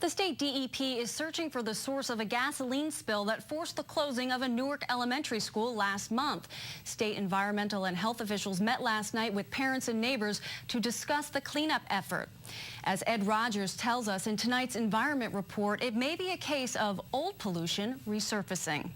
The state DEP is searching for the source of a gasoline spill that forced the closing of a Newark elementary school last month. State environmental and health officials met last night with parents and neighbors to discuss the cleanup effort. As Ed Rogers tells us in tonight's environment report, it may be a case of old pollution resurfacing.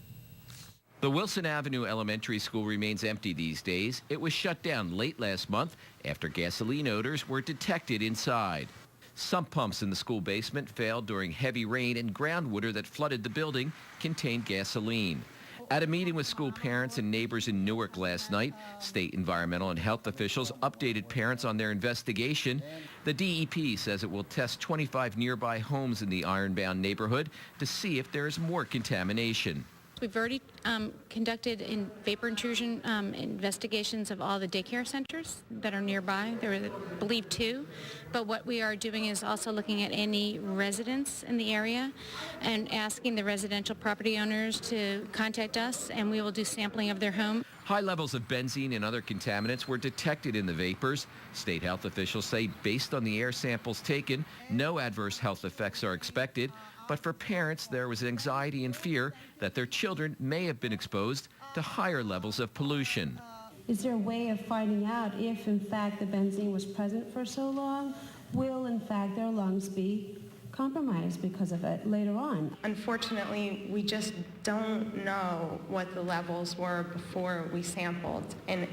The Wilson Avenue Elementary School remains empty these days. It was shut down late last month after gasoline odors were detected inside. Sump pumps in the school basement failed during heavy rain, and groundwater that flooded the building contained gasoline. At a meeting with school parents and neighbors in Newark last night, state environmental and health officials updated parents on their investigation. The DEP says it will test 25 nearby homes in the Ironbound neighborhood to see if there is more contamination. We've already conducted vapor intrusion investigations of all the daycare centers that are nearby. There are, I believe, 2. But what we are doing is also looking at any residents in the area and asking the residential property owners to contact us, and we will do sampling of their home. High levels of benzene and other contaminants were detected in the vapors. State health officials say based on the air samples taken, no adverse health effects are expected. But for parents, there was anxiety and fear that their children may have been exposed to higher levels of pollution. Is there a way of finding out if, in fact, the benzene was present for so long? Will, in fact, their lungs be compromised because of it later on? Unfortunately, we just don't know what the levels were before we sampled, and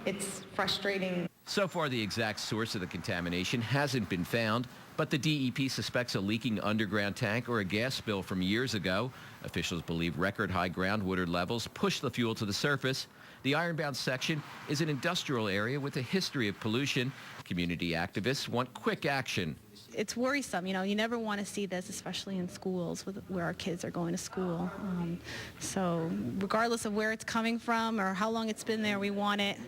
it's frustrating. So far, the exact source of the contamination hasn't been found, but the DEP suspects a leaking underground tank or a gas spill from years ago. Officials believe record-high groundwater levels pushed the fuel to the surface. The Ironbound section is an industrial area with a history of pollution. Community activists want quick action. It's worrisome, you never want to see this, especially in schools where our kids are going to school. So regardless of where it's coming from or how long it's been there, we want it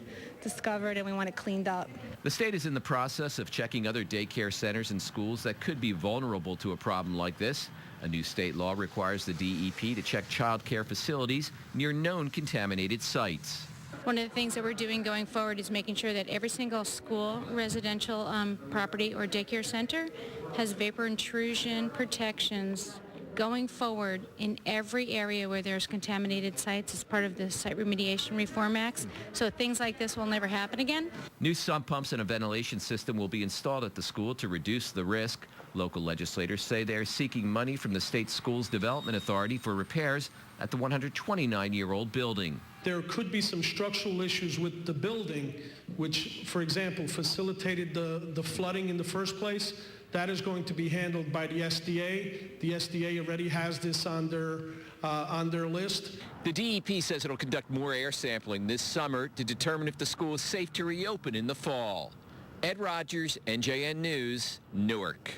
discovered and we want it cleaned up. The state is in the process of checking other daycare centers and schools that could be vulnerable to a problem like this. A new state law requires the DEP to check child care facilities near known contaminated sites. One of the things that we're doing going forward is making sure that every single school, residential property, or daycare center has vapor intrusion protections going forward in every area where there's contaminated sites as part of the Site Remediation Reform Acts, so things like this will never happen again. New sump pumps and a ventilation system will be installed at the school to reduce the risk. Local legislators say they are seeking money from the state schools development authority for repairs at the 129-year-old building. There could be some structural issues with the building, which, for example, facilitated the flooding in the first place. That is going to be handled by the SDA. The SDA already has this on their list. The DEP says it'll conduct more air sampling this summer to determine if the school is safe to reopen in the fall. Ed Rogers, NJN News, Newark.